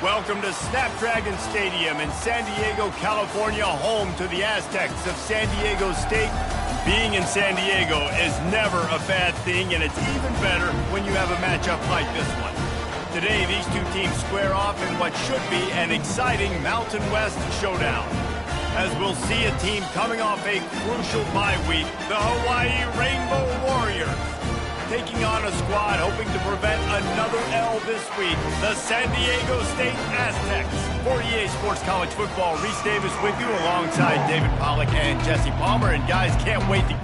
Welcome to Snapdragon Stadium in San Diego, California, home to the Aztecs of San Diego State. Being in San Diego is never a bad thing, and it's even better when you have a matchup like this one. Today, these two teams square off in what should be an exciting Mountain West showdown. As we'll see a team coming off a crucial bye week, the Hawaii Rainbow Warriors. Taking on a squad hoping to prevent another L this week, the San Diego State Aztecs. For EA Sports College Football, Reese Davis with you alongside David Pollack and Jesse Palmer. And guys, can't wait to...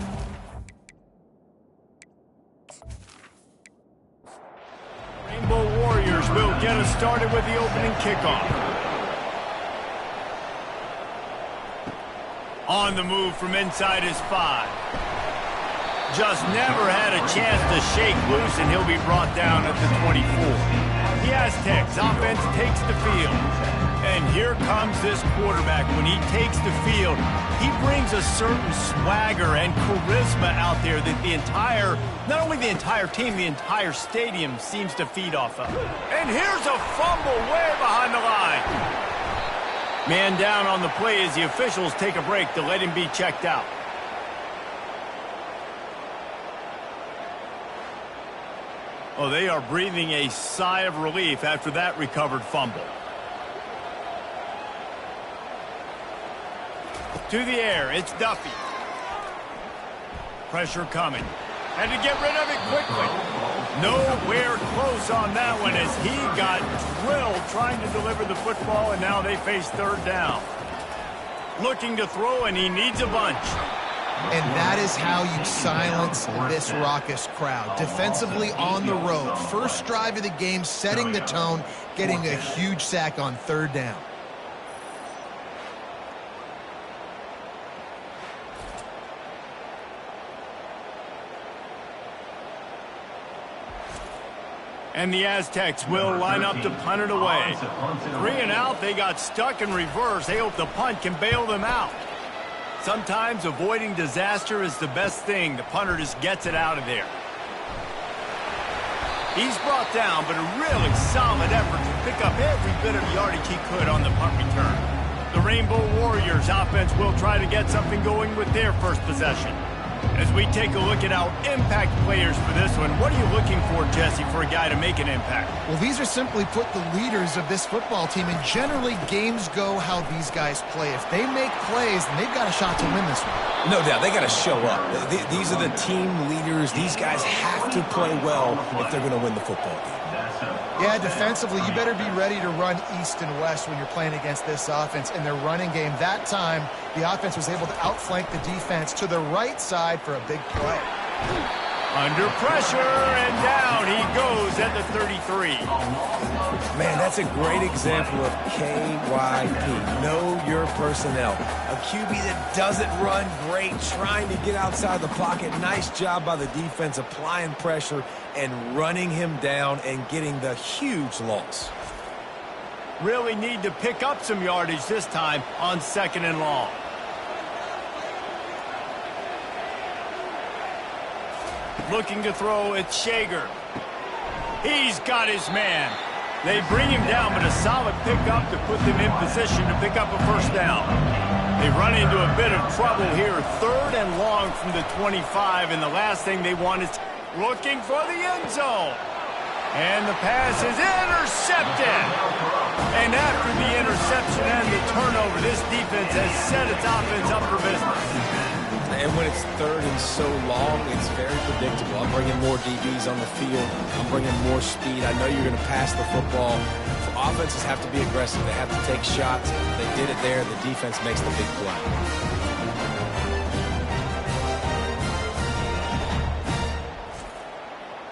Rainbow Warriors will get us started with the opening kickoff. On the move from inside his 5. Just never had a chance to shake loose, and he'll be brought down at the 24. The Aztecs offense takes the field. And here comes this quarterback. When he takes the field, he brings a certain swagger and charisma out there that not only the entire team, the entire stadium seems to feed off of. And here's a fumble way behind the line. Man down on the play as the officials take a break to let him be checked out. Oh, they are breathing a sigh of relief after that recovered fumble. To the air, it's Duffy. Pressure coming. Had to get rid of it quickly. Nowhere close on that one as he got drilled trying to deliver the football, and now they face third down. Looking to throw, and he needs a bunch. And that is how you silence this raucous crowd. Defensively on the road. First drive of the game, setting the tone, getting a huge sack on third down. And the Aztecs will line up to punt it away. 3 and out, they got stuck in reverse. They hope the punt can bail them out. Sometimes avoiding disaster is the best thing. The punter just gets it out of there. He's brought down, but a really solid effort to pick up every bit of yardage he could on the punt return. The Rainbow Warriors offense will try to get something going with their first possession. As we take a look at our impact players for this one, what are you looking for, Jesse, for a guy to make an impact? Well, these are simply put the leaders of this football team, and generally games go how these guys play. If they make plays, then they've got a shot to win this one. No doubt, they got to show up. These are the team leaders. These guys have to play well if they're going to win the football game. Yeah, defensively, you better be ready to run east and west when you're playing against this offense. In their running game, that time, the offense was able to outflank the defense to the right side for a big play. Under pressure, and down he goes at the 33. Man, that's a great example of KYP. Know your personnel. A QB that doesn't run great, trying to get outside the pocket. Nice job by the defense applying pressure and running him down and getting the huge loss. Really need to pick up some yardage this time on 2nd and long. Looking to throw, it's Shager. He's got his man. They bring him down, but a solid pickup to put them in position to pick up a first down. They run into a bit of trouble here. 3rd and long from the 25, and the last thing they want is looking for the end zone. And the pass is intercepted. And after the interception and the turnover, this defense has set its offense up for business. And when it's 3rd and so long, it's very predictable. I'm bringing more DBs on the field. I'm bringing more speed. I know you're going to pass the football. Offenses have to be aggressive. They have to take shots. They did it there. The defense makes the big play.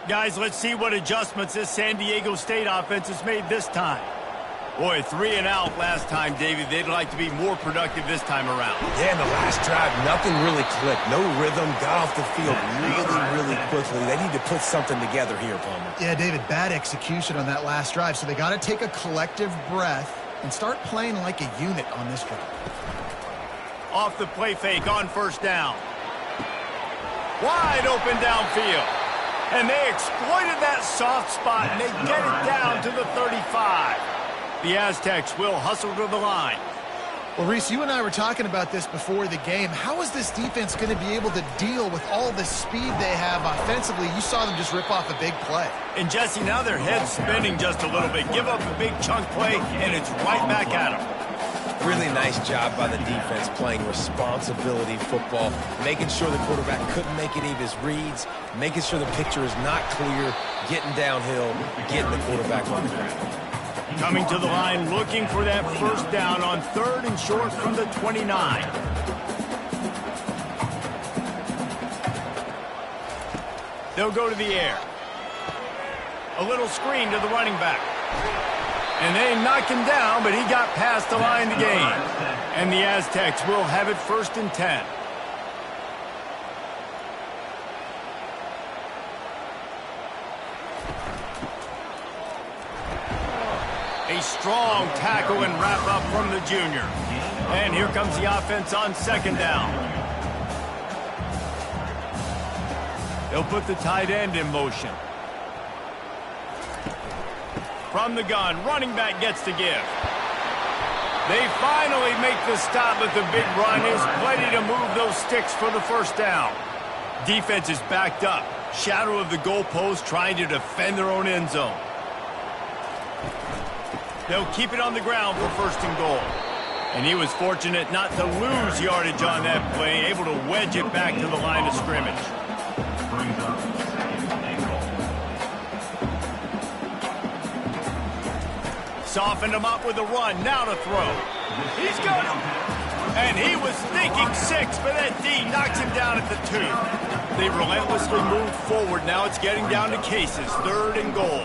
Guys, let's see what adjustments this San Diego State offense has made this time. Boy, 3 and out last time, David. They'd like to be more productive this time around. Yeah, in the last drive, nothing really clicked. No rhythm, got off the field really quickly. They need to put something together here, Palmer. Yeah, David, bad execution on that last drive, so they got to take a collective breath and start playing like a unit on this drive. Off the play fake on first down. Wide open downfield. And they exploited that soft spot, and they get it down to the 35. The Aztecs will hustle to the line. Well, Reese, you and I were talking about this before the game. How is this defense going to be able to deal with all the speed they have offensively? You saw them just rip off a big play. And, Jesse, now their head's spinning just a little bit. Give up a big chunk play, and it's right back at them. Really nice job by the defense playing responsibility football, making sure the quarterback couldn't make any of his reads, making sure the picture is not clear, getting downhill, getting the quarterback on the ground. Coming to the line, looking for that first down on 3rd and short from the 29. They'll go to the air. A little screen to the running back. And they knock him down, but he got past the line to gain. And the Aztecs will have it 1st and 10. A strong tackle and wrap up from the junior. And here comes the offense on 2nd down. They'll put the tight end in motion. From the gun, running back gets to give. They finally make the stop, but the big run is plenty to move those sticks for the 1st down. Defense is backed up. Shadow of the goalpost trying to defend their own end zone. They'll keep it on the ground for 1st and goal. And he was fortunate not to lose yardage on that play, able to wedge it back to the line of scrimmage. Softened him up with a run, now to throw. He's got him. And he was thinking 6, but that D knocks him down at the 2. They relentlessly move forward. Now it's getting down to cases. 3rd and goal.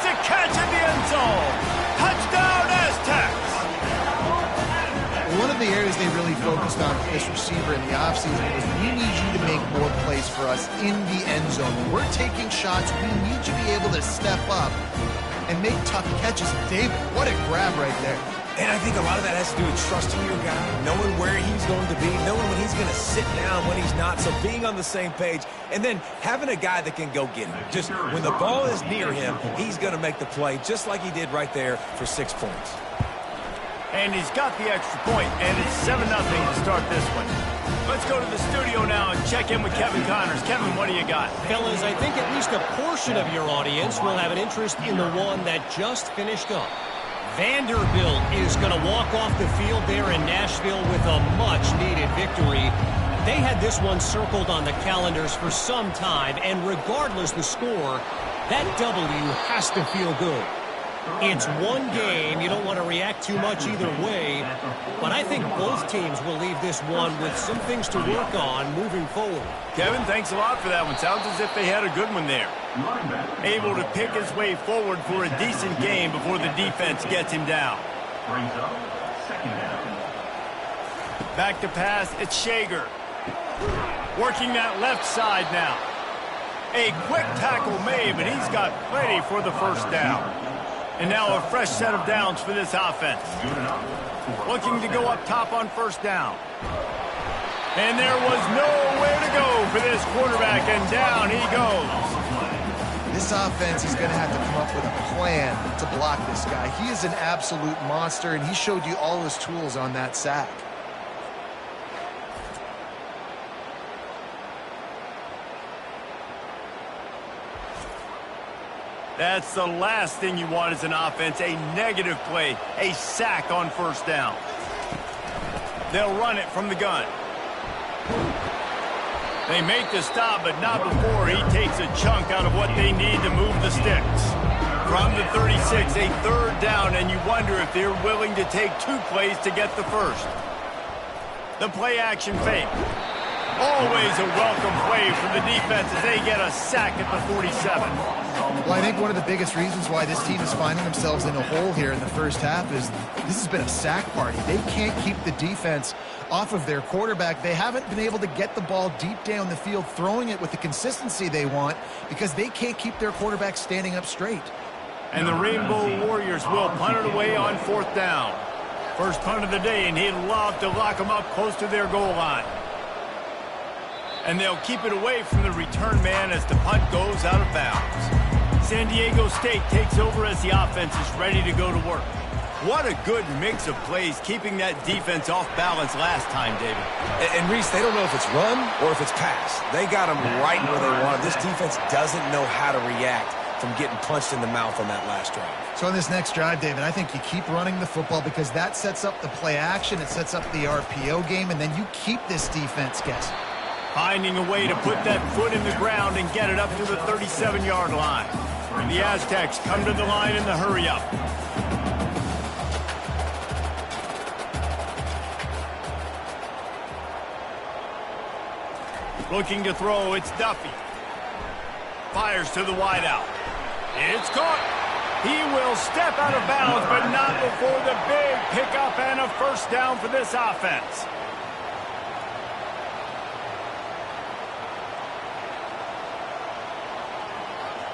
A catch in the end zone. Touchdown, Aztecs. One of the areas they really focused on with this receiver in the offseason was we need you to make more plays for us in the end zone. When we're taking shots, we need you to be able to step up and make tough catches. David, what a grab right there. And I think a lot of that has to do with trusting your guy, knowing where he's going to be, knowing when he's going to sit down, when he's not. So being on the same page, and then having a guy that can go get him. Just when the ball is near him, he's going to make the play, just like he did right there for 6 points. And he's got the extra point, and it's 7-0 to start this one. Let's go to the studio now and check in with Kevin Connors. Kevin, what do you got? Fellas, I think at least a portion of your audience will have an interest in the one that just finished up. Vanderbilt is going to walk off the field there in Nashville with a much-needed victory. They had this one circled on the calendars for some time, and regardless the score, that W has to feel good. It's one game. You don't want to react too much either way, but I think both teams will leave this one with some things to work on moving forward. Kevin, thanks a lot for that one. Sounds as if they had a good one there. Able to pick his way forward for a decent game before the defense gets him down. Back to pass, it's Shager. Working that left side now. A quick tackle made, but he's got plenty for the 1st down. And now a fresh set of downs for this offense. Looking to go up top on 1st down. And there was nowhere to go for this quarterback, and down he goes. This offense is going to have to come up with a plan to block this guy. He is an absolute monster, and he showed you all his tools on that sack. That's the last thing you want as an offense, a negative play, a sack on 1st down. They'll run it from the gun. They make the stop, but not before he takes a chunk out of what they need to move the sticks. From the 36, a 3rd down, and you wonder if they're willing to take 2 plays to get the 1st. The play action fake. Always a welcome play from the defense as they get a sack at the 47. Well, I think one of the biggest reasons why this team is finding themselves in a hole here in the 1st half is this has been a sack party. They can't keep the defense off of their quarterback. They haven't been able to get the ball deep down the field, throwing it with the consistency they want because they can't keep their quarterback standing up straight. And the Rainbow Warriors will punt it away on 4th down. First punt of the day, and he'd love to lock them up close to their goal line. And they'll keep it away from the return man as the punt goes out of bounds. San Diego State takes over as the offense is ready to go to work. What a good mix of plays, keeping that defense off balance last time, David. And Reese, they don't know if it's run or if it's pass. They got them right where they want. This defense doesn't know how to react from getting punched in the mouth on that last drive. So on this next drive, David, I think you keep running the football because that sets up the play action, it sets up the RPO game, and then you keep this defense guessing. Finding a way to put that foot in the ground and get it up to the 37-yard line. The Aztecs come to the line in the hurry-up. Looking to throw, it's Duffy. Fires to the wideout. It's caught. He will step out of bounds, but not before the big pickup and a first down for this offense.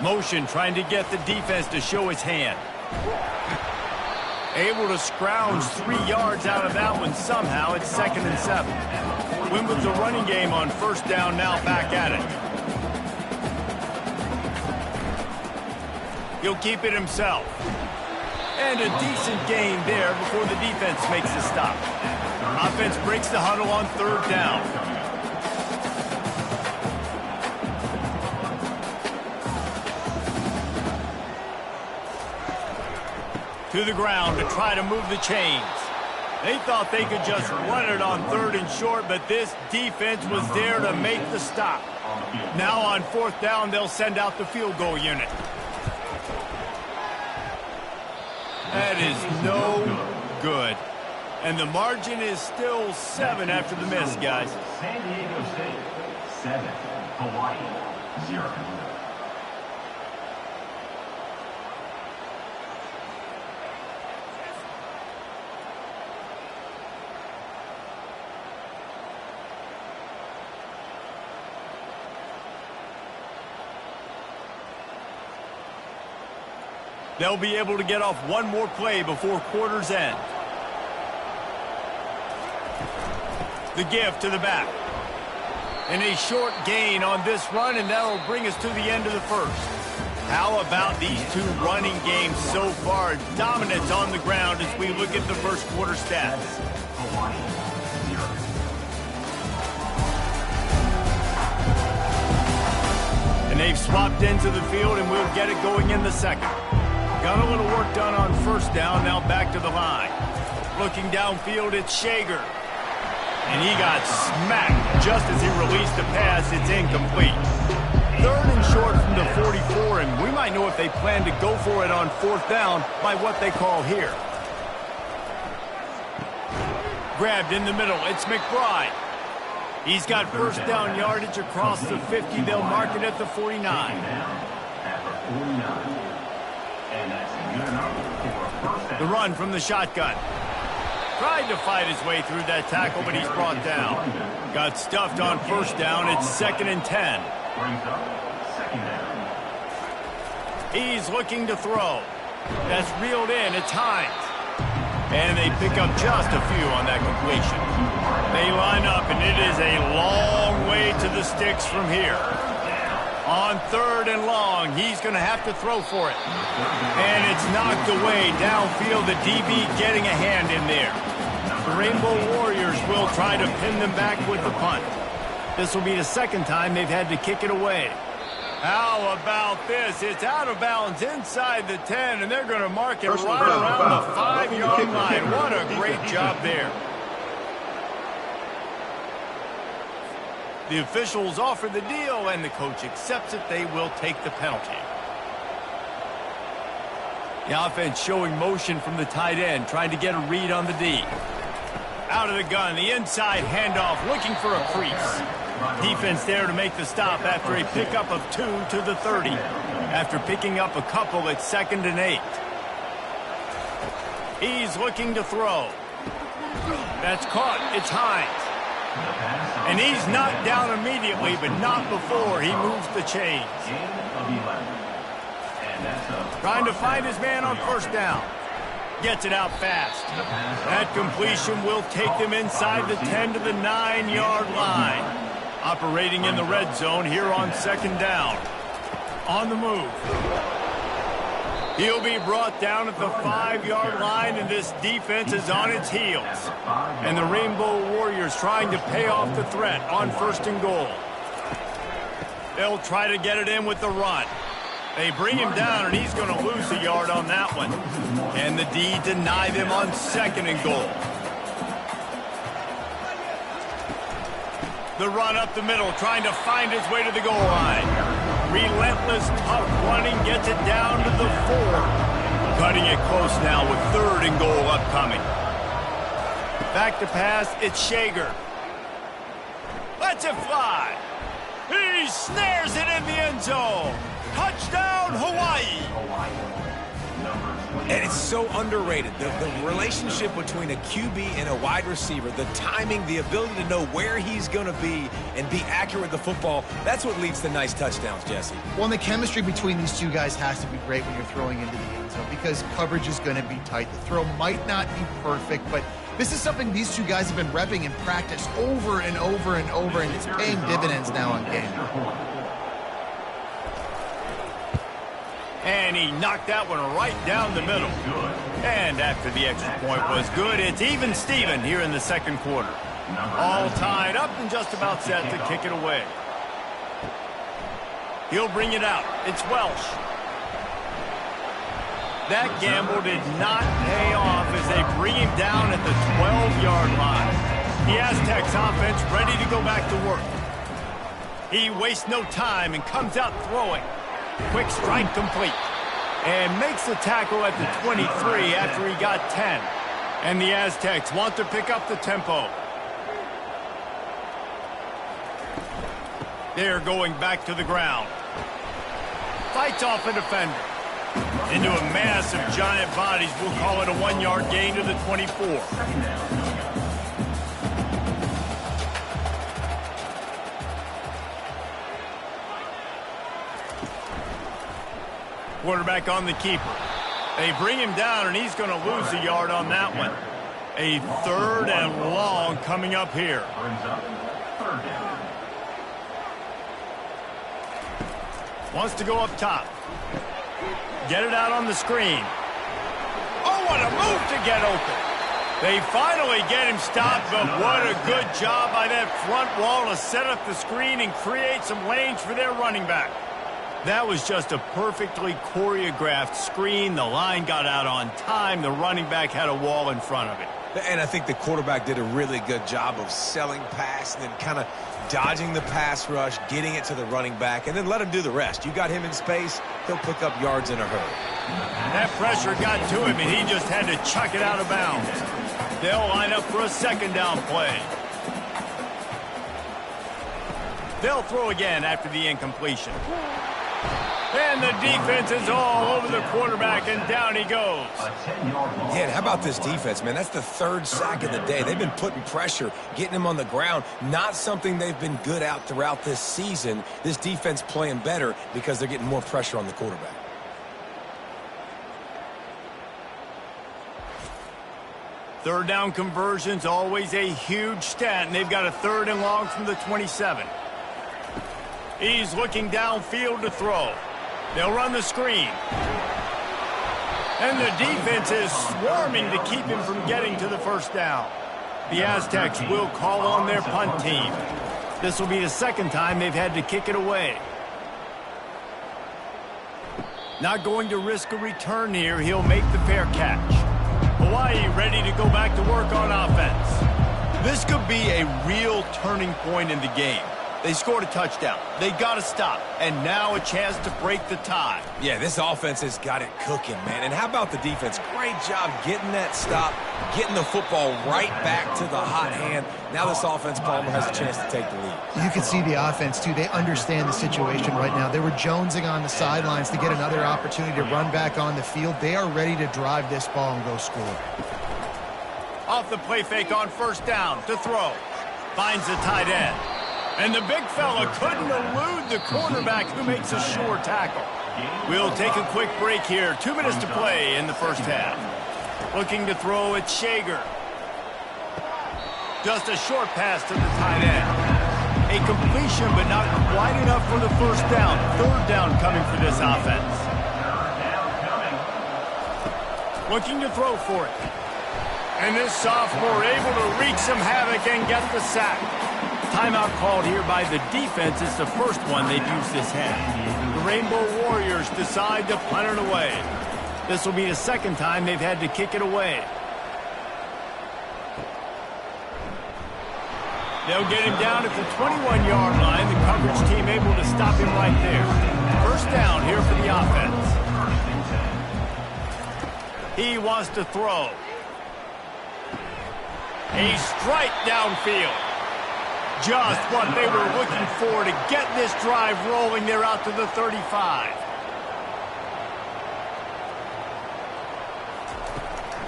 Motion trying to get the defense to show his hand. Able to scrounge 3 yards out of that one somehow. It's 2nd and 7. Win with the running game on first down, now back at it. He'll keep it himself. And a decent gain there before the defense makes a stop. Offense breaks the huddle on 3rd down. To the ground to try to move the chains. They thought they could just run it on 3rd and short, but this defense was there to make the stop. Now on 4th down, they'll send out the field goal unit. That is no good. And the margin is still 7 after the miss, guys. San Diego State, 7. Hawaii, 0. They'll be able to get off one more play before quarter's end. The give to the back. And a short gain on this run, and that'll bring us to the end of the first. How about these two running games so far? Dominance on the ground as we look at the first quarter stats. And they've swapped into the field, and we'll get it going in the second. Got a little work done on first down, now back to the line. Looking downfield, it's Shager. And he got smacked just as he released the pass. It's incomplete. 3rd and short from the 44, and we might know if they plan to go for it on 4th down by what they call here. Grabbed in the middle, it's McBride. He's got first down yardage across the 50. They'll mark it at the 49. The run from the shotgun. Tried to fight his way through that tackle, but he's brought down. Got stuffed on first down. It's 2nd and 10. He's looking to throw. That's reeled in. It's Hines. And they pick up just a few on that completion. They line up, and it is a long way to the sticks from here. On 3rd and long, he's going to have to throw for it. And it's knocked away downfield, the DB getting a hand in there. The Rainbow Warriors will try to pin them back with the punt. This will be the 2nd time they've had to kick it away. How about this? It's out of bounds inside the 10, and they're going to mark it right around the 5-yard line. What a great job there. The officials offer the deal, and the coach accepts it. They will take the penalty. The offense showing motion from the tight end, trying to get a read on the D. Out of the gun, the inside handoff, looking for a crease. Defense there to make the stop after a pickup of 2 to the 30. After picking up a couple, it's 2nd and 8. He's looking to throw. That's caught. It's Hines. And he's knocked down immediately, but not before he moves the chains. Trying to find his man on first down. Gets it out fast. That completion will take them inside the 10 to the 9-yard line. Operating in the red zone here on 2nd down. On the move. He'll be brought down at the 5-yard line, and this defense is on its heels. And the Rainbow Warriors trying to pay off the threat on 1st and goal. They'll try to get it in with the run. They bring him down, and he's going to lose a yard on that one. And the D deny them on 2nd and goal. The run up the middle, trying to find his way to the goal line. Relentless, tough running gets it down to the 4. Cutting it close now with 3rd and goal upcoming. Back to pass, it's Shager. Lets it fly. He snares it in the end zone. Touchdown, Hawaii. And it's so underrated. The relationship between a QB and a wide receiver, the timing, the ability to know where he's going to be and be accurate with the football, that's what leads to nice touchdowns, Jesse. Well, and the chemistry between these two guys has to be great when you're throwing into the end zone because coverage is going to be tight. The throw might not be perfect, but this is something these two guys have been repping in practice over and over and over, and it's paying dividends now on game. And he knocked that one right down the middle. And after the extra point was good, it's even Steven here in the 2nd quarter. All tied up and just about set to kick it away. He'll bring it out. It's Welsh. That gamble did not pay off as they bring him down at the 12-yard line. The Aztecs offense ready to go back to work. He wastes no time and comes out throwing. Quick strike complete. And makes the tackle at the 23 after he got 10. And the Aztecs want to pick up the tempo. They're going back to the ground. Fights off a defender. Into a mass of giant bodies. We'll call it a 1-yard gain to the 24. Quarterback on the keeper. They bring him down, and he's going to lose a yard on that one. A 3rd and long coming up here. Wants to go up top. Get it out on the screen. Oh, what a move to get open. They finally get him stopped, but what a good job by that front wall to set up the screen and create some lanes for their running back. That was just a perfectly choreographed screen. The line got out on time. The running back had a wall in front of it. And I think the quarterback did a really good job of selling pass and then kind of dodging the pass rush, getting it to the running back, and then let him do the rest. You got him in space, he'll pick up yards in a hurry. That pressure got to him, and he just had to chuck it out of bounds. They'll line up for a 2nd down play. They'll throw again after the incompletion. And the defense is all over the quarterback, and down he goes. Yeah, and how about this defense, man? That's the 3rd sack of the day. They've been putting pressure, getting him on the ground. Not something they've been good at throughout this season. This defense playing better because they're getting more pressure on the quarterback. Third down conversions, always a huge stat, and they've got a 3rd and long from the 27. He's looking downfield to throw. They'll run the screen. And the defense is swarming to keep him from getting to the 1st down. The Aztecs will call on their punt team. This will be the 2nd time they've had to kick it away. Not going to risk a return here. He'll make the fair catch. Hawaii ready to go back to work on offense. This could be a real turning point in the game. They scored a touchdown. They got to stop. And now a chance to break the tie. Yeah, this offense has got it cooking, man. And how about the defense? Great job getting that stop, getting the football right back to the hot hand. Now this offense, Palmer, has a chance to take the lead. You can see the offense, too. They understand the situation right now. They were jonesing on the sidelines to get another opportunity to run back on the field. They are ready to drive this ball and go score. Off the play fake on 1st down to throw. Finds the tight end. And the big fella couldn't elude the cornerback who makes a sure tackle. We'll take a quick break here. 2 minutes to play in the 1st half. Looking to throw at Shager. Just a short pass to the tight end. A completion, but not quite enough for the 1st down. 3rd down coming for this offense. looking to throw for it. And this sophomore able to wreak some havoc and get the sack. Timeout called here by the defense. It's the first one they've used this half. The Rainbow Warriors decide to punt it away. This will be the second time they've had to kick it away. They'll get him down at the 21-yard line. The coverage team able to stop him right there. First down here for the offense. He wants to throw. A strike downfield. Just what they were looking for to get this drive rolling. They're out to the 35.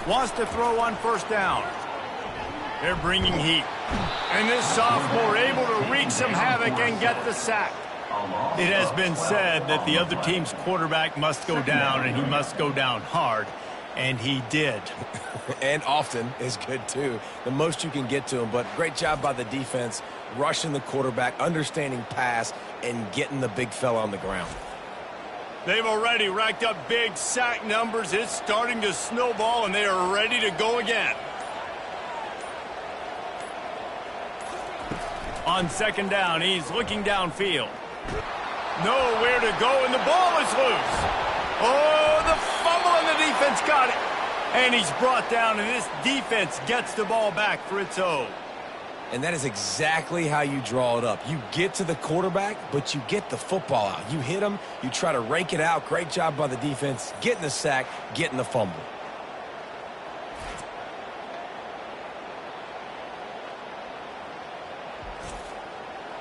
Wants to throw on first down. They're bringing heat. And this sophomore able to wreak some havoc and get the sack. It has been said that the other team's quarterback must go down, and he must go down hard. And he did. And often is good, too. The most you can get to him, but great job by the defense, rushing the quarterback, understanding pass, and getting the big fella on the ground. They've already racked up big sack numbers. It's starting to snowball, and they are ready to go again. On second down, he's looking downfield. Nowhere to go, and the ball is loose. Oh, the fumble, and the defense got it. And he's brought down, and this defense gets the ball back for its own. And that is exactly how you draw it up. You get to the quarterback, but you get the football out. You hit him, you try to rake it out. Great job by the defense, getting the sack, getting the fumble.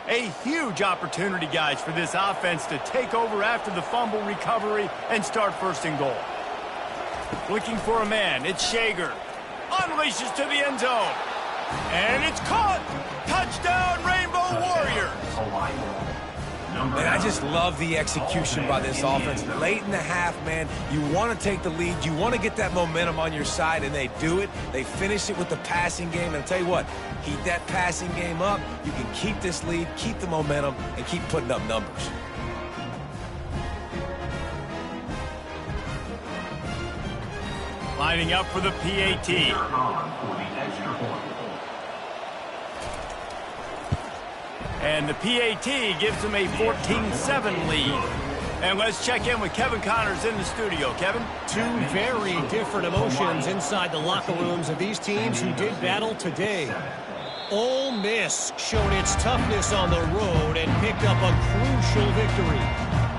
A huge opportunity, guys, for this offense to take over after the fumble recovery and start first and goal. Looking for a man. It's Shager. Unleashes to the end zone. And it's caught. Touchdown, Rainbow Warriors. And I just love the execution by this offense. Late in the half, man, you want to take the lead. You want to get that momentum on your side, and they do it. They finish it with the passing game. And I'll tell you what, heat that passing game up. You can keep this lead, keep the momentum, and keep putting up numbers. Lining up for the PAT. And the PAT gives them a 14-7 lead. And let's check in with Kevin Connors in the studio. Kevin? Two very different emotions inside the locker rooms of these teams who did battle today. Ole Miss showed its toughness on the road and picked up a crucial victory.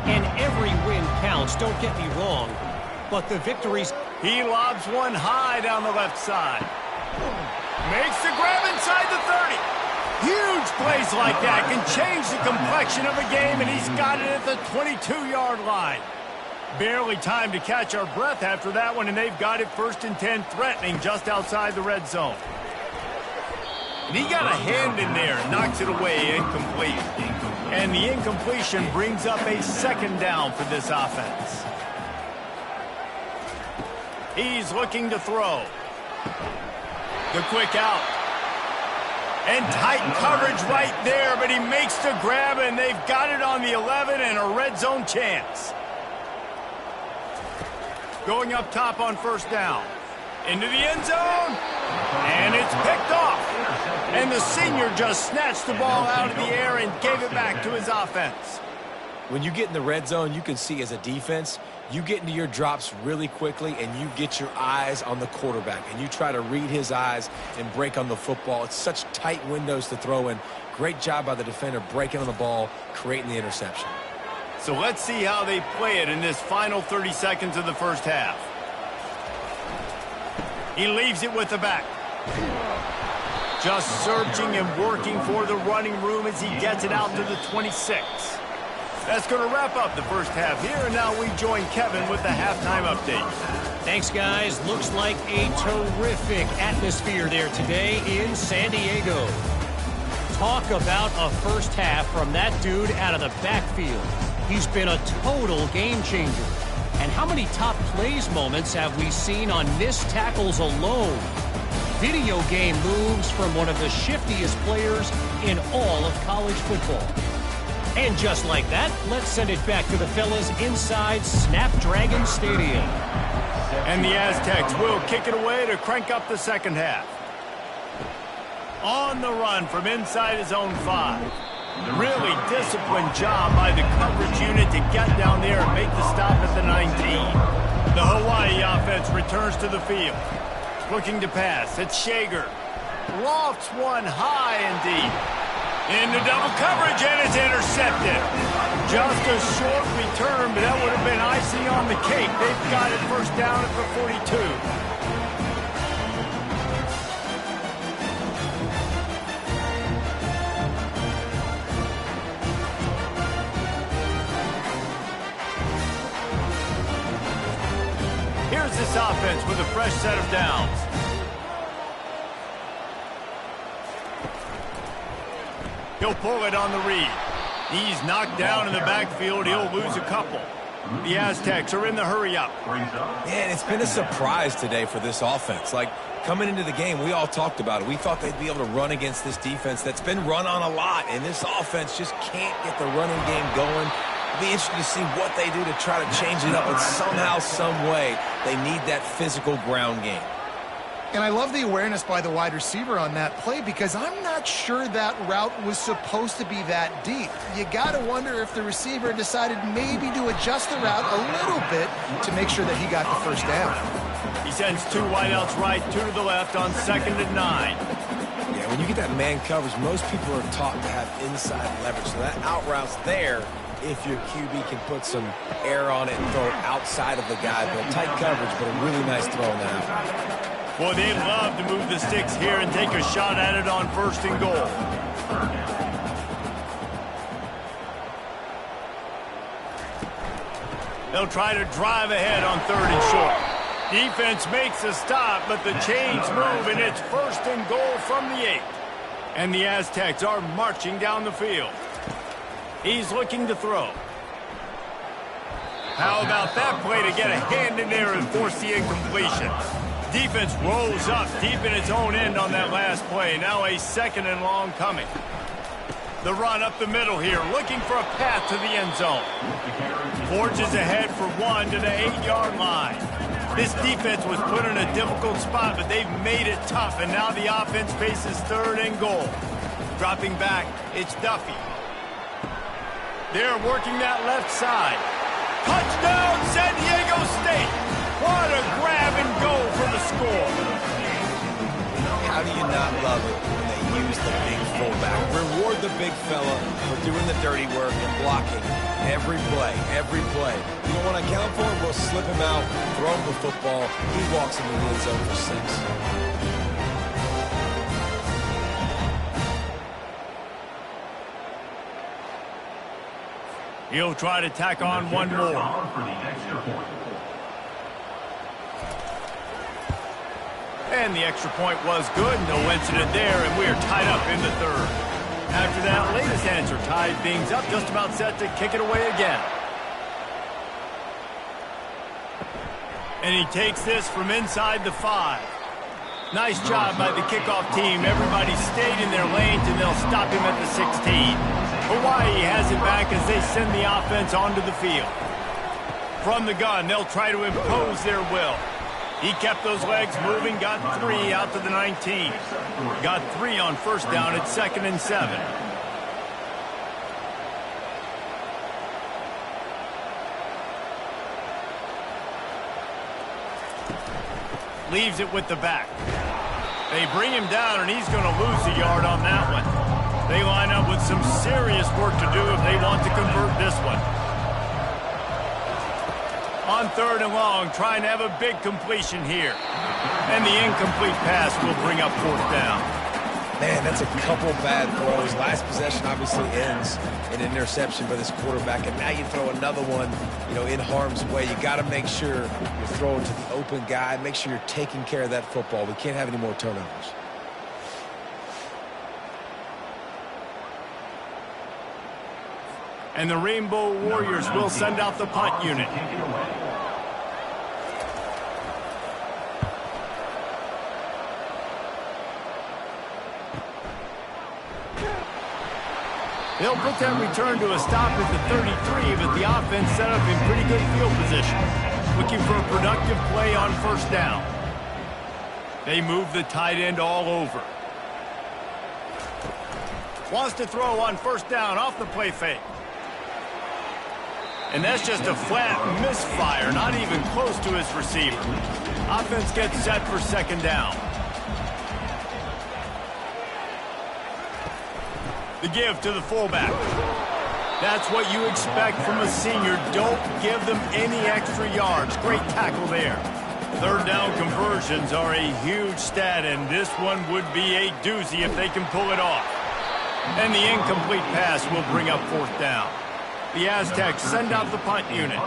And every win counts, don't get me wrong. But the victories... He lobs one high down the left side. Makes the grab inside the 30. Huge plays like that can change the complexion of a game, and he's got it at the 22-yard line. Barely time to catch our breath after that one, and they've got it first and 10, threatening just outside the red zone. And he got a hand in there, knocks it away, incomplete. And the incompletion brings up a second down for this offense. He's looking to throw. The quick out. And tight coverage right there, but he makes the grab, and they've got it on the 11 and a red zone chance. Going up top on first down. Into the end zone. And it's picked off. And the senior just snatched the ball out of the air and gave it back to his offense. When you get in the red zone, you can see as a defense, you get into your drops really quickly and you get your eyes on the quarterback and you try to read his eyes and break on the football. It's such tight windows to throw in. Great job by the defender breaking on the ball, creating the interception. So let's see how they play it in this final 30 seconds of the first half. He leaves it with the back. Just searching and working for the running room as he gets it out to the 26. That's going to wrap up the first half here, and now we join Kevin with the halftime update. Thanks, guys. Looks like a terrific atmosphere there today in San Diego. Talk about a first half from that dude out of the backfield. He's been a total game changer. And how many top plays moments have we seen on missed tackles alone? Video game moves from one of the shiftiest players in all of college football. And just like that, let's send it back to the fellas inside Snapdragon Stadium. And the Aztecs will kick it away to crank up the second half. On the run from inside his own 5. Really disciplined job by the coverage unit to get down there and make the stop at the 19. The Hawaii offense returns to the field. Looking to pass. It's Shager. Lofts one high and deep. Into double coverage, and it's intercepted. Just a short return, but that would have been icing on the cake. They've got it first down at the 42. Here's this offense with a fresh set of downs. He'll pull it on the read. He's knocked down in the backfield. He'll lose a couple. The Aztecs are in the hurry-up. Man, it's been a surprise today for this offense. Like, coming into the game, we all talked about it. We thought they'd be able to run against this defense that's been run on a lot, and this offense just can't get the running game going. It'll be interesting to see what they do to try to change it up, but somehow, some way, they need that physical ground game. And I love the awareness by the wide receiver on that play because I'm not sure that route was supposed to be that deep. You got to wonder if the receiver decided maybe to adjust the route a little bit to make sure that he got the first down. He sends 2 wideouts right, 2 to the left on 2nd and 9. Yeah, when you get that man coverage, most people are taught to have inside leverage. So that out route's there if your QB can put some air on it and throw it outside of the guy. But tight coverage, but a really nice throw in that out. Boy, they'd love to move the sticks here and take a shot at it on 1st and goal. They'll try to drive ahead on 3rd and short. Defense makes a stop, but the chains move, and it's 1st and goal from the 8. And the Aztecs are marching down the field. He's looking to throw. How about that play to get a hand in there and force the incompletion? Defense rolls up deep in its own end on that last play. Now a 2nd and long coming. The run up the middle here, looking for a path to the end zone. Forges ahead for 1 to the 8-yard line. This defense was put in a difficult spot, but they've made it tough, and now the offense faces 3rd and goal. Dropping back, it's Duffy. They're working that left side. Touchdown, San Diego State! What a grab and go for the score. How do you not love it when they use the big fullback? Reward the big fella for doing the dirty work and blocking every play, every play. You don't want to account for him, we'll slip him out, throw him the football. He walks into the end zone for 6. He'll try to tack on one more. And the extra point was good. No incident there, and we are tied up in the 3rd. After that latest answer tied things up, just about set to kick it away again. And he takes this from inside the 5. Nice job by the kickoff team. Everybody stayed in their lanes, and they'll stop him at the 16. Hawaii has it back as they send the offense onto the field. From the gun, they'll try to impose their will. He kept those legs moving, got 3 out to the 19. Got 3 on 1st down at 2nd and 7. Leaves it with the back. They bring him down, and he's going to lose a yard on that one. They line up with some serious work to do if they want to convert this one. On 3rd and long, trying to have a big completion here. And the incomplete pass will bring up 4th down. Man, that's a couple bad throws. Last possession obviously ends in an interception by this quarterback, and now you throw another one, in harm's way. You got to make sure you're throwing to the open guy. Make sure you're taking care of that football. We can't have any more turnovers. And the Rainbow Warriors will send out the punt unit. They'll put that return to a stop at the 33, but the offense set up in pretty good field position. looking for a productive play on first down. They move the tight end all over. Wants to throw on first down off the play fake. And that's just a flat misfire, not even close to his receiver. Offense gets set for second down. The give to the fullback. That's what you expect from a senior. Don't give them any extra yards. Great tackle there. Third down conversions are a huge stat, and this one would be a doozy if they can pull it off. And the incomplete pass will bring up fourth down. The Aztecs send out the punt unit.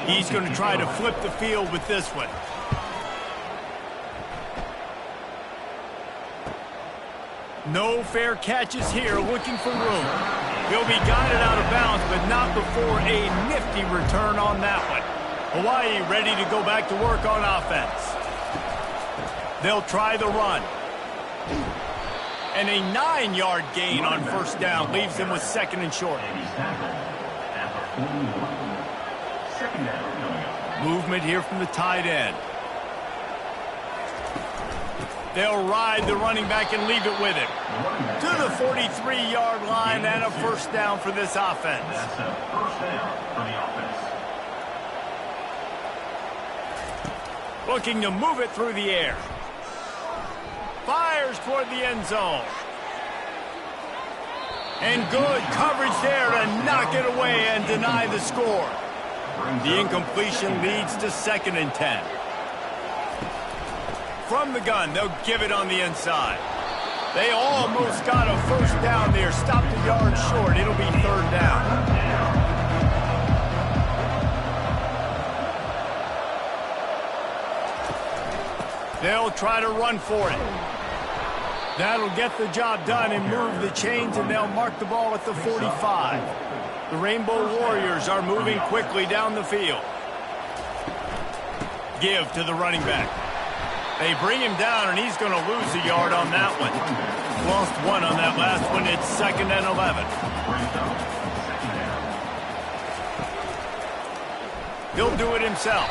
He's going to try to flip the field with this one. No fair catches here, looking for room. He'll be guided out of bounds, but not before a nifty return on that one. Hawaii ready to go back to work on offense. They'll try the run. And a 9-yard gain on first down leaves them with second and short. Movement here from the tight end. They'll ride the running back and leave it with him. To the 43-yard line and a first down for this offense. That's a first down for the offense. Looking to move it through the air. Fires toward the end zone. And good coverage there to knock it away and deny the score. The incompletion leads to second and 10. From the gun, they'll give it on the inside. They almost got a first down there. Stopped a yard short. It'll be third down. They'll try to run for it. That'll get the job done and move the chains, and they'll mark the ball at the 45. The Rainbow Warriors are moving quickly down the field. Give to the running back. They bring him down, and he's going to lose a yard on that one. Lost one on that last one. It's second and 11. He'll do it himself.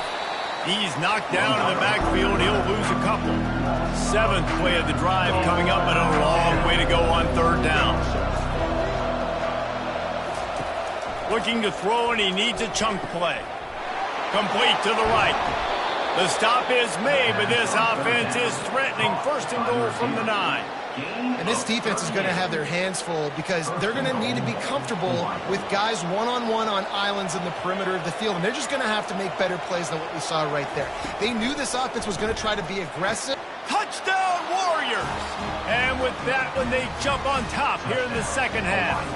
He's knocked down in the backfield. He'll lose a couple. Seventh play of the drive coming up, but a long way to go on third down. Looking to throw, and he needs a chunk play. Complete to the right. The stop is made, but this offense is threatening. First and goal from the 9. And this defense is going to have their hands full because they're going to need to be comfortable with guys one-on-one on islands in the perimeter of the field. And they're just going to have to make better plays than what we saw right there. They knew this offense was going to try to be aggressive. Touchdown, Warriors! And with that one, they jump on top here in the second half.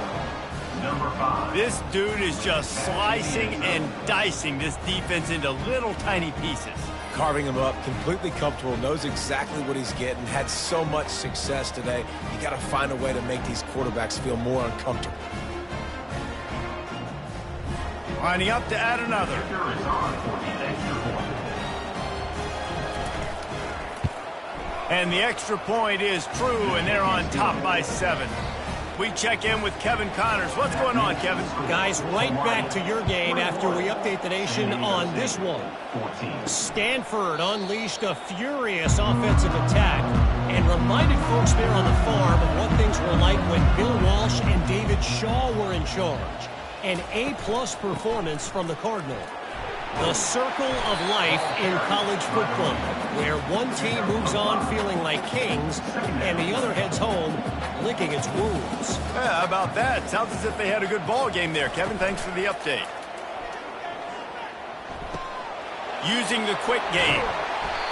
This dude is just slicing and dicing this defense into little tiny pieces. Carving him up, completely comfortable, knows exactly what he's getting, had so much success today. You got to find a way to make these quarterbacks feel more uncomfortable. Lining up to add another. And the extra point is true, and they're on top by 7. We check in with Kevin Connors. What's going on, Kevin? Guys, right back to your game after we update the nation on this one. Stanford unleashed a furious offensive attack and reminded folks there on the farm of what things were like when Bill Walsh and David Shaw were in charge. An A-plus performance from the Cardinal. The circle of life in college football, where one team moves on feeling like kings and the other heads home licking its wounds. Yeah, how about that? Sounds as if they had a good ball game there. Kevin, thanks for the update. Using the quick game.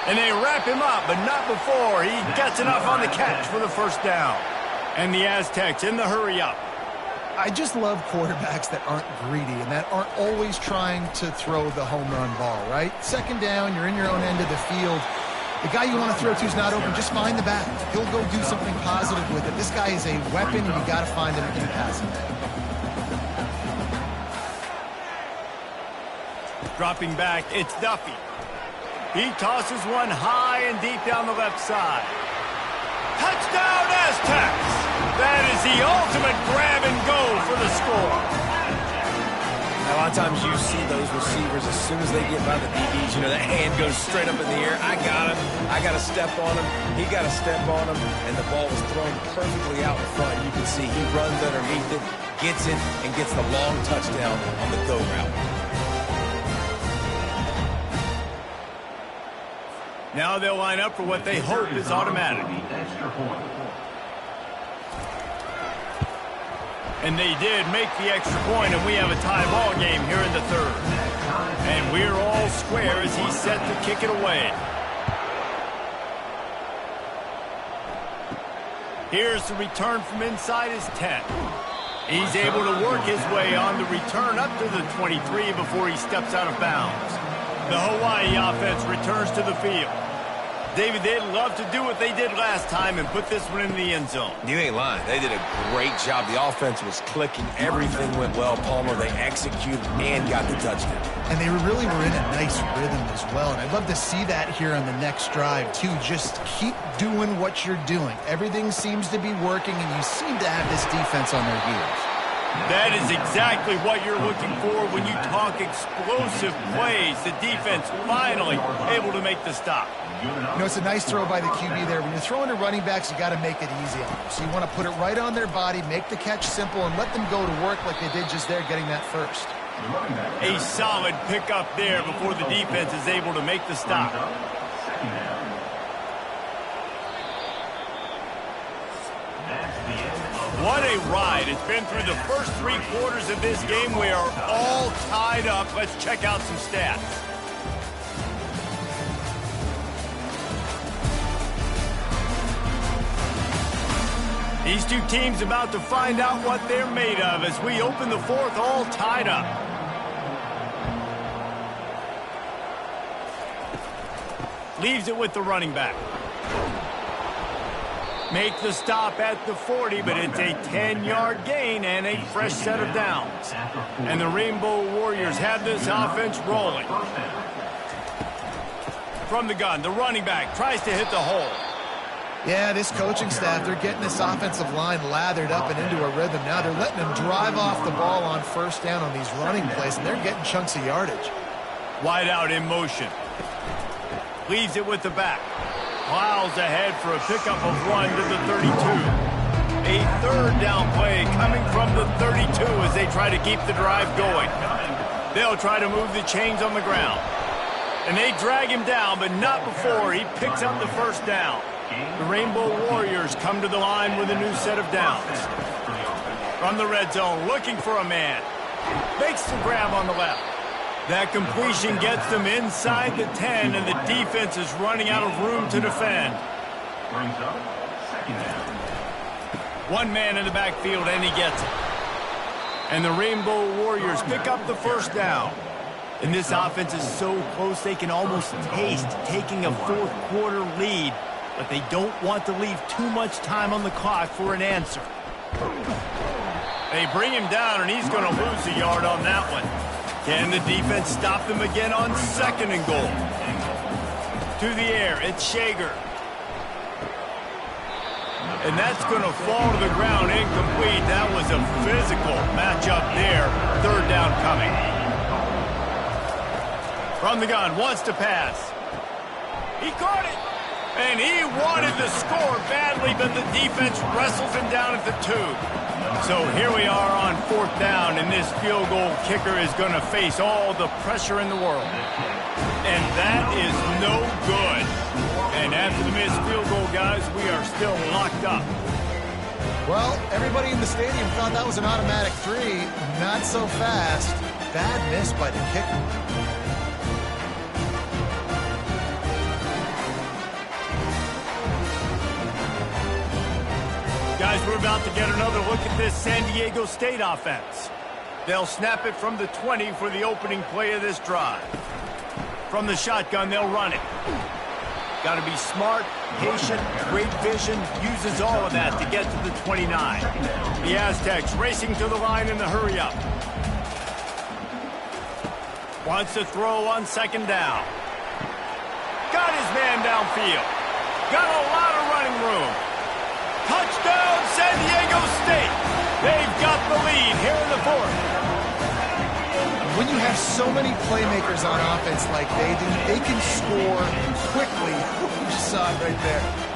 And they wrap him up, but not before he gets enough on the catch for the first down. And the Aztecs in the hurry up. I just love quarterbacks that aren't greedy and that aren't always trying to throw the home run ball, right? Second down, you're in your own end of the field. The guy you want to throw to is not open. Just find the back. He'll go do something positive with it. This guy is a weapon, and you got to find him in passing. Dropping back, it's Duffy. He tosses one high and deep down the left side. Touchdown, Aztecs! That is the ultimate grab and go for the score. A lot of times you see those receivers, as soon as they get by the DBs, you know, that hand goes straight up in the air. I got him. I got to step on him. He got to step on him. And the ball was thrown perfectly out in front. You can see he runs underneath it, gets it, and gets the long touchdown on the go route. Now they'll line up for what they hope is automatic. And they did make the extra point, and we have a tie ball game here in the third. And we're all square as he's set to kick it away. Here's the return from inside his 10. He's able to work his way on the return up to the 23 before he steps out of bounds. The Hawaii offense returns to the field. David, they'd love to do what they did last time and put this one in the end zone. You ain't lying. They did a great job. The offense was clicking. Everything went well. Palmer, they executed and got the touchdown. And they really were in a nice rhythm as well. And I'd love to see that here on the next drive, too. Just keep doing what you're doing. Everything seems to be working, and you seem to have this defense on their heels. That is exactly what you're looking for when you talk explosive plays. The defense finally able to make the stop. You know, it's a nice throw by the QB there. When you're throwing to running backs, you got to make it easy on them. So you want to put it right on their body, make the catch simple, and let them go to work like they did just there, getting that first. A solid pickup there before the defense is able to make the stop. What a ride. It's been through the first 3 quarters of this game. We are all tied up. Let's check out some stats. These two teams about to find out what they're made of as we open the fourth, all tied up. Leaves it with the running back. Make the stop at the 40, but it's a 10-yard gain and a fresh set of downs. And the Rainbow Warriors have this offense rolling. From the gun, the running back tries to hit the hole. Yeah, this coaching staff, they're getting this offensive line lathered up and into a rhythm. Now they're letting them drive off the ball on first down on these running plays, and they're getting chunks of yardage. Wide out in motion. Leaves it with the back. Plows ahead for a pickup of 1 to the 32. A third down play coming from the 32 as they try to keep the drive going. They'll try to move the chains on the ground. And they drag him down, but not before he picks up the first down. The Rainbow Warriors come to the line with a new set of downs. From the red zone, looking for a man. Makes the grab on the left. That completion gets them inside the 10, and the defense is running out of room to defend. Brings up second down. One man in the backfield, and he gets it. And the Rainbow Warriors pick up the first down. And this offense is so close they can almost taste taking a fourth quarter lead, but they don't want to leave too much time on the clock for an answer. They bring him down, and he's going to lose a yard on that one. Can the defense stop them again on second and goal? To the air, it's Shager. And that's going to fall to the ground incomplete. That was a physical matchup there. Third down coming. From the gun, wants to pass. He caught it. And he wanted the score badly, but the defense wrestles him down at the 2. So here we are on fourth down, and this field goal kicker is going to face all the pressure in the world. And that is no good. And after the missed field goal, guys, we are still locked up. Well, everybody in the stadium thought that was an automatic 3. Not so fast. Bad miss by the kicker. Guys, we're about to get another look at this San Diego State offense. They'll snap it from the 20 for the opening play of this drive. From the shotgun, they'll run it. Got to be smart, patient, great vision, uses all of that to get to the 29. The Aztecs racing to the line in the hurry-up. Wants to throw on second down. Got his man downfield. Got a lot of running room. Touchdown, San Diego State. They've got the lead here in the fourth. When you have so many playmakers on offense like they do, they can score quickly. You just saw it right there.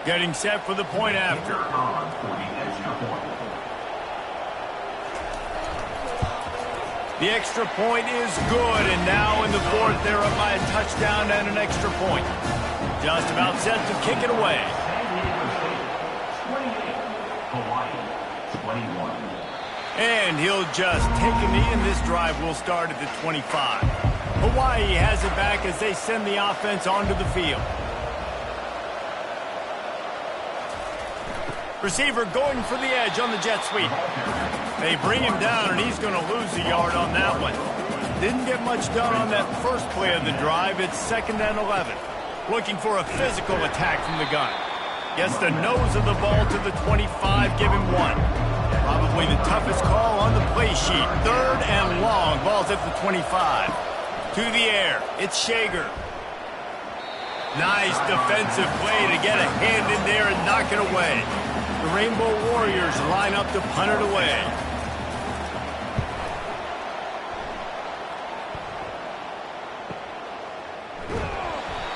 Getting set for the point after. The extra point is good, and now in the fourth, they're up by a touchdown and an extra point. Just about set to kick it away. 21. And he'll just take a knee, and this drive will start at the 25. Hawaii has it back as they send the offense onto the field. Receiver going for the edge on the jet sweep. They bring him down, and he's going to lose a yard on that one. Didn't get much done on that first play of the drive. It's 2nd and 11. Looking for a physical attack from the gun. Gets the nose of the ball to the 25, give him 1. Probably the toughest call on the play sheet. 3rd and long. Ball's at the 25. To the air. It's Shager. Nice defensive play to get a hand in there and knock it away. The Rainbow Warriors line up to punt it away.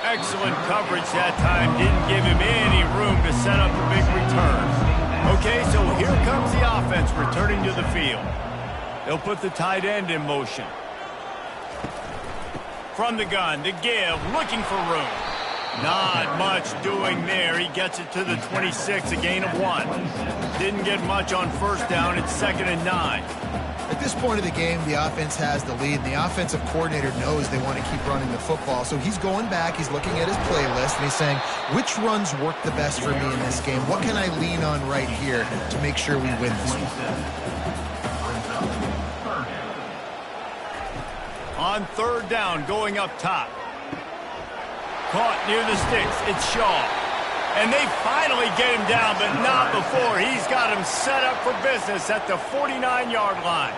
Excellent coverage that time. Didn't give him any room to set up a big return. Okay, so here comes the offense returning to the field. They'll put the tight end in motion. From the gun, the give, looking for room. Not much doing there. He gets it to the 26, a gain of 1. Didn't get much on first down. It's 2nd and 9. At this point of the game, the offense has the lead, and the offensive coordinator knows they want to keep running the football. So he's going back, he's looking at his playlist, and he's saying, which runs work the best for me in this game? What can I lean on right here to make sure we win this one? On 3rd down, going up top. Caught near the sticks. It's Shaw. And they finally get him down, but not before. He's got him set up for business at the 49-yard line.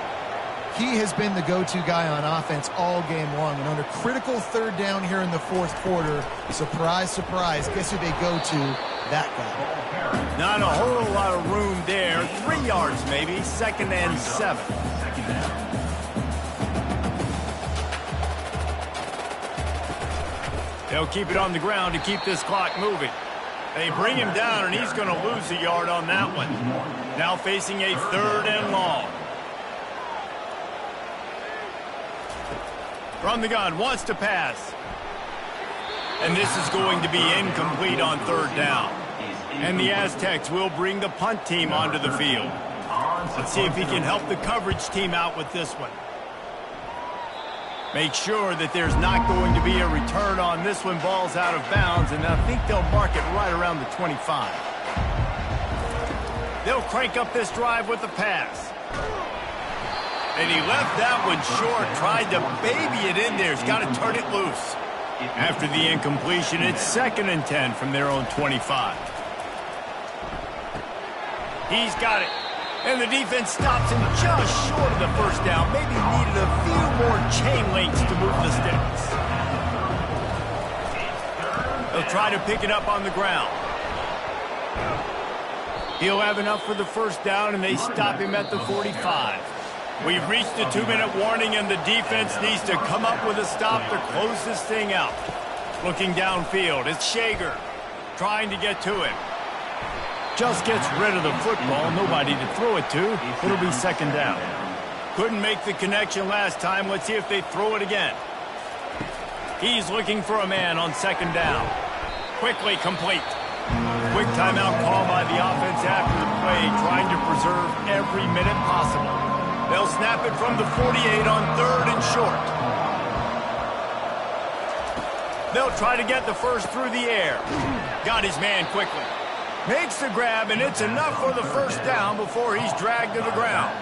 He has been the go-to guy on offense all game long. And on a critical 3rd down here in the 4th quarter, surprise, surprise, guess who they go to? That guy. Not a whole lot of room there. 3 yards maybe. 2nd and 7. They'll keep it on the ground to keep this clock moving. They bring him down, and he's going to lose a yard on that one. Now facing a 3rd and long. From the gun, wants to pass. And this is going to be incomplete on 3rd down. And the Aztecs will bring the punt team onto the field. Let's see if he can help the coverage team out with this one. Make sure that there's not going to be a return on this one. Ball's out of bounds, and I think they'll mark it right around the 25. They'll crank up this drive with the pass. And he left that one short, tried to baby it in there. He's got to turn it loose. After the incompletion, it's 2nd and 10 from their own 25. He's got it. And the defense stops him just short of the first down. Maybe needed a few more chain links to move the sticks. They'll try to pick it up on the ground. He'll have enough for the first down, and they stop him at the 45. We've reached the 2-minute warning, and the defense needs to come up with a stop to close this thing out. Looking downfield, it's Shager trying to get to him. Just gets rid of the football, nobody to throw it to. It'll be 2nd down. Couldn't make the connection last time. Let's see if they throw it again. He's looking for a man on 2nd down. Quickly complete. Quick timeout call by the offense after the play, trying to preserve every minute possible. They'll snap it from the 48 on 3rd and short. They'll try to get the first through the air. Got his man quickly. Makes the grab, and it's enough for the first down before he's dragged to the ground.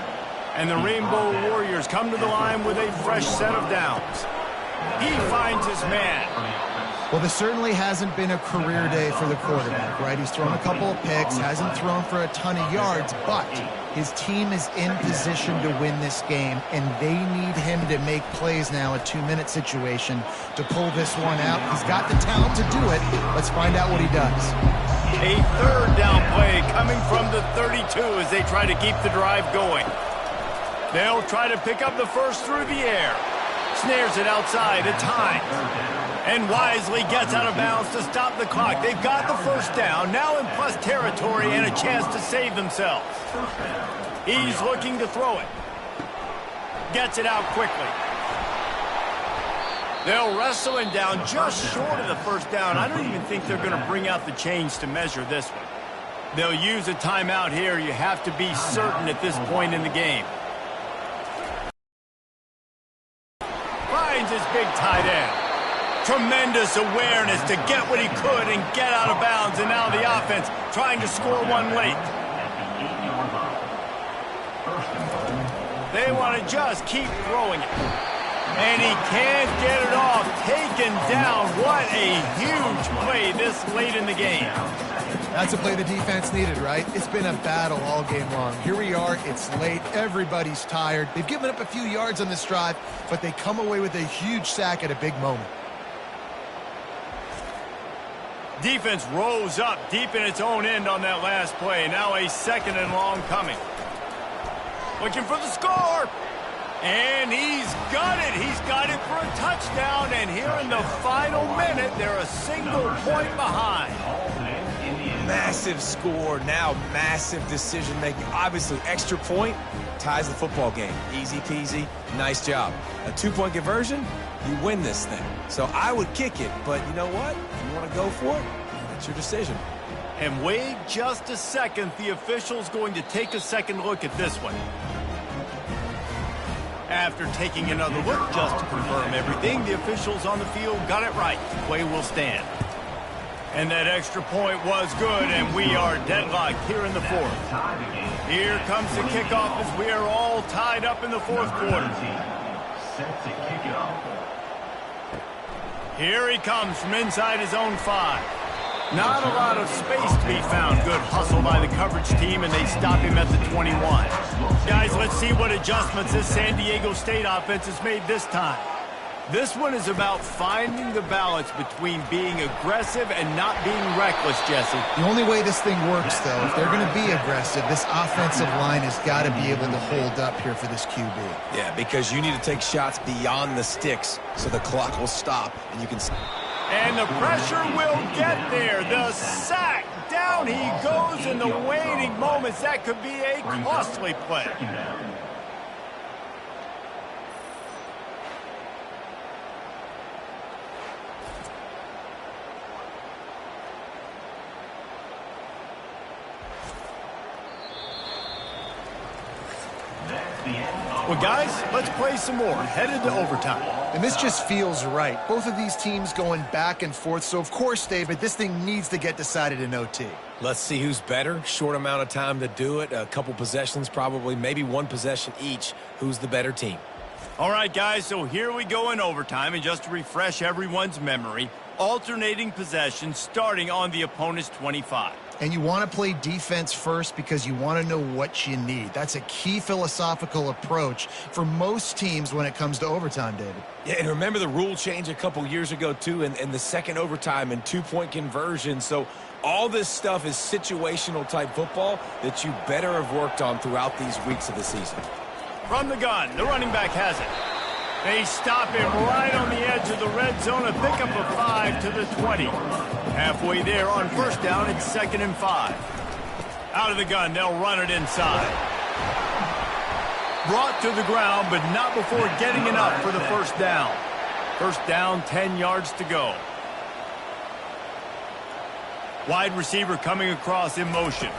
And the Rainbow Warriors come to the line with a fresh set of downs. He finds his man. Well, this certainly hasn't been a career day for the quarterback, right? He's thrown a couple of picks, hasn't thrown for a ton of yards, but his team is in position to win this game, and they need him to make plays now, a 2-minute situation, to pull this one out. He's got the talent to do it. Let's find out what he does. A third down play coming from the 32 as they try to keep the drive going. They'll try to pick up the first through the air. Snares it outside at times. And wisely gets out of bounds to stop the clock. They've got the first down, now in plus territory and a chance to save themselves. He's looking to throw it. Gets it out quickly. They'll wrestle him down just short of the first down. I don't even think they're going to bring out the chains to measure this one. They'll use a timeout here. You have to be certain at this point in the game. Finds his big tight end. Tremendous awareness to get what he could and get out of bounds. And now the offense trying to score one late. They want to just keep throwing it. And he can't get it off. Taken down. What a huge play this late in the game. That's a play the defense needed, right? It's been a battle all game long. Here we are. It's late. Everybody's tired. They've given up a few yards on this drive, but they come away with a huge sack at a big moment. Defense rose up deep in its own end on that last play. Now a 2nd and long coming. Looking for the score. And he's got it. He's got it for a touchdown. And here in the final minute, they're a single point behind. Massive score, now massive decision-making. Obviously, extra point ties the football game. Easy peasy, nice job. A 2-point conversion, you win this thing. So I would kick it, but you know what? If you want to go for it, that's your decision. And wait just a second. The official's going to take a second look at this one. After taking another look just to confirm everything, the officials on the field got it right. Play will stand. And that extra point was good, and we are deadlocked here in the fourth. Here comes the kickoff as we are all tied up in the fourth quarter. Here he comes from inside his own 5. Not a lot of space to be found. Good hustle by the coverage team, and they stop him at the 21. Guys, let's see what adjustments this San Diego State offense has made this time. This one is about finding the balance between being aggressive and not being reckless, Jesse. The only way this thing works, though, if they're going to be aggressive, this offensive line has got to be able to hold up here for this QB. Yeah, because you need to take shots beyond the sticks so the clock will stop and you can... And the pressure will get there. The sack. Down he goes in the waiting moments. That could be a costly play. Well, guys, let's play some more. Headed to overtime. And this just feels right. Both of these teams going back and forth. So, of course, David, this thing needs to get decided in OT. Let's see who's better. Short amount of time to do it. A couple possessions probably. Maybe one possession each. Who's the better team? All right, guys, so here we go in overtime. And just to refresh everyone's memory, alternating possessions starting on the opponent's 25. And you want to play defense first because you want to know what you need. That's a key philosophical approach for most teams when it comes to overtime, David. Yeah, and remember the rule change a couple years ago, too, and the second overtime and 2-point conversion. So all this stuff is situational type football that you better have worked on throughout these weeks of the season. From the gun, the running back has it. They stop him right on the edge of the red zone, a pickup of 5 to the 20. Halfway there on first down, it's 2nd and 5. Out of the gun, they'll run it inside. Brought to the ground, but not before getting enough for the first down. First down, 10 yards to go. Wide receiver coming across in motion.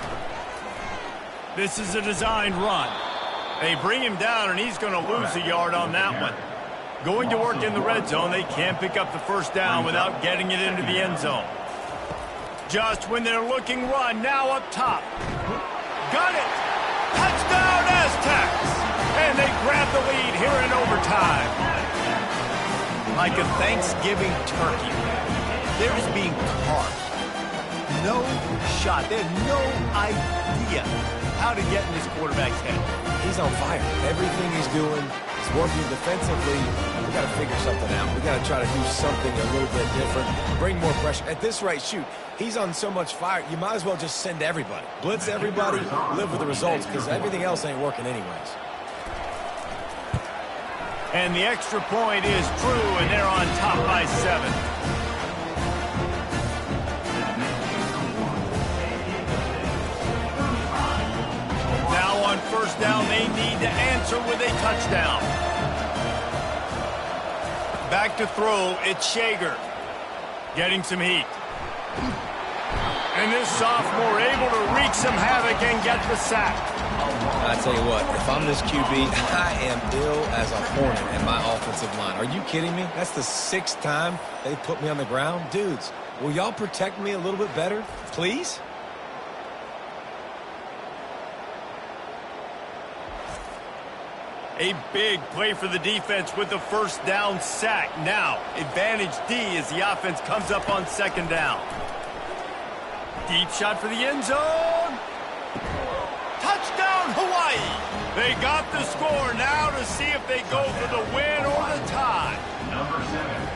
This is a designed run. They bring him down, and he's going to lose a yard on that one. Going to work in the red zone, they can't pick up the first down without getting it into the end zone. Just when they're looking run, now up top. Got it! Touchdown Aztecs! And they grab the lead here in overtime. Like a Thanksgiving turkey. They're just being carved. No shot. They had no idea how to get in this quarterback's head. He's on fire. Everything he's doing is working defensively. We got to figure something out. We got to try to do something a little bit different. Bring more pressure. At this rate, shoot, he's on so much fire, you might as well just send everybody. Blitz everybody, live with the results, because everything else ain't working anyways. And the extra point is true, and they're on top by 7. Now on first down, they need to answer with a touchdown. Back to throw, it's Shager. Getting some heat. And this sophomore able to wreak some havoc and get the sack. I tell you what, if I'm this QB, I am ill as a hornet in my offensive line. Are you kidding me? That's the 6th time they put me on the ground. Dudes, will y'all protect me a little bit better, please? A big play for the defense with the first down sack. Now, advantage D as the offense comes up on second down. Deep shot for the end zone. Touchdown, Hawaii. They got the score now to see if they go for the win or the tie.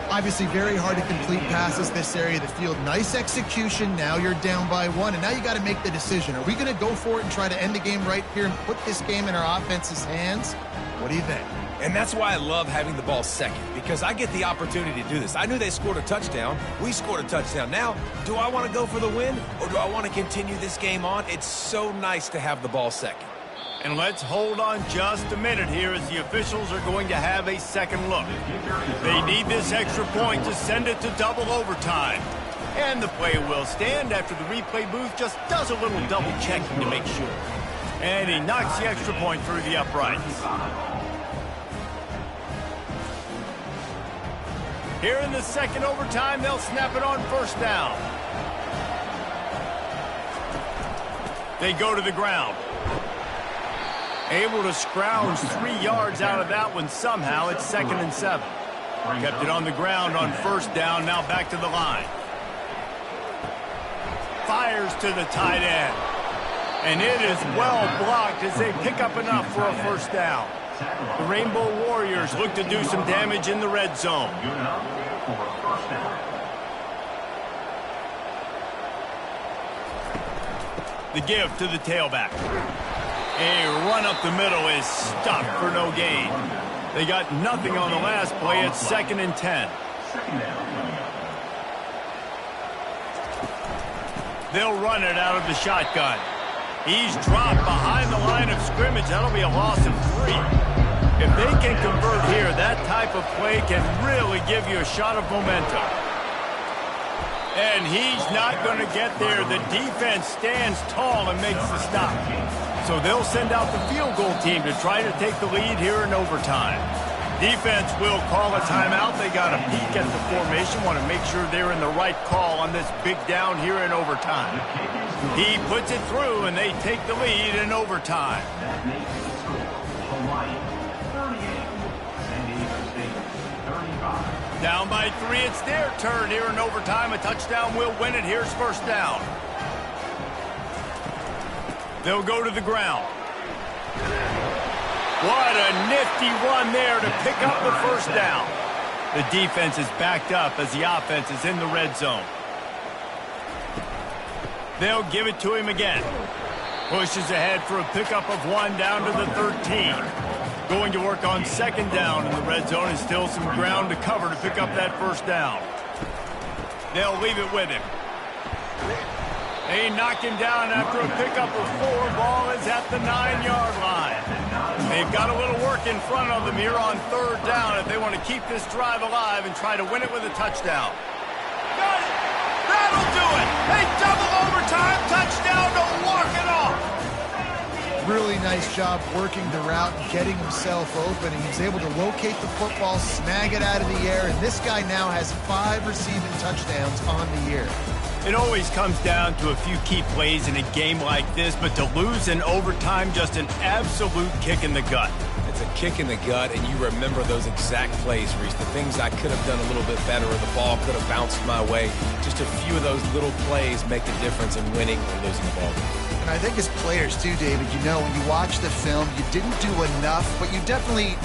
Obviously very hard to complete passes this area of the field. Nice execution. Now you're down by 1, and now you got to make the decision. Are we going to go for it and try to end the game right here and put this game in our offense's hands? What do you think? And that's why I love having the ball second, because I get the opportunity to do this. I knew they scored a touchdown. We scored a touchdown. Now, do I want to go for the win, or do I want to continue this game on? It's so nice to have the ball second. And let's hold on just a minute here as the officials are going to have a second look. They need this extra point to send it to double overtime. And the play will stand after the replay booth just does a little double checking to make sure. And he knocks the extra point through the uprights. Here in the second overtime, they'll snap it on first down. They go to the ground. Able to scrounge 3 yards out of that one somehow. It's 2nd and 7. Kept it on the ground on first down, now back to the line. Fires to the tight end. And it is well blocked as they pick up enough for a first down. The Rainbow Warriors look to do some damage in the red zone. The give to the tailback. A run up the middle is stopped for no gain. They got nothing on the last play. It's 2nd and 10. They'll run it out of the shotgun. He's dropped behind the line of scrimmage. That'll be a loss of 3. If they can convert here, that type of play can really give you a shot of momentum. And he's not going to get there. The defense stands tall and makes the stop. So they'll send out the field goal team to try to take the lead here in overtime. Defense will call a timeout. They got a peek at the formation, want to make sure they're in the right call on this big down here in overtime. He puts it through, and they take the lead in overtime. That makes the score Hawaii 38, San Diego State 35. Down by 3, it's their turn here in overtime. A touchdown will win it. Here's first down. They'll go to the ground. What a nifty run there to pick up the first down. The defense is backed up as the offense is in the red zone. They'll give it to him again. Pushes ahead for a pickup of 1 down to the 13. Going to work on second down in the red zone and still some ground to cover to pick up that first down. They'll leave it with him. They knock him down after a pickup of 4. Ball is at the 9-yard line. They've got a little work in front of them here on third down if they want to keep this drive alive and try to win it with a touchdown. Got it! That'll do it! A double overtime touchdown to walk it off! Really nice job working the route and getting himself open. And he's able to locate the football, snag it out of the air, and this guy now has 5 receiving touchdowns on the year. It always comes down to a few key plays in a game like this, but to lose in overtime, just an absolute kick in the gut. It's a kick in the gut, and you remember those exact plays, Reese. The things I could have done a little bit better, or the ball could have bounced my way. Just a few of those little plays make a difference in winning or losing the ball. And I think as players too, David, you know, when you watch the film, you didn't do enough, but you definitely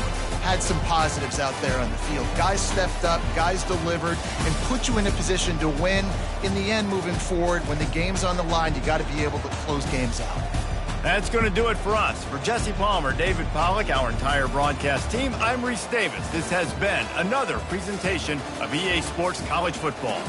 had some positives out there on the field. Guys stepped up, guys delivered, and put you in a position to win. In the end, moving forward, when the game's on the line, you got to be able to close games out. That's going to do it for us. For Jesse Palmer, David Pollack, our entire broadcast team, I'm Reese Davis. This has been another presentation of EA Sports College Football.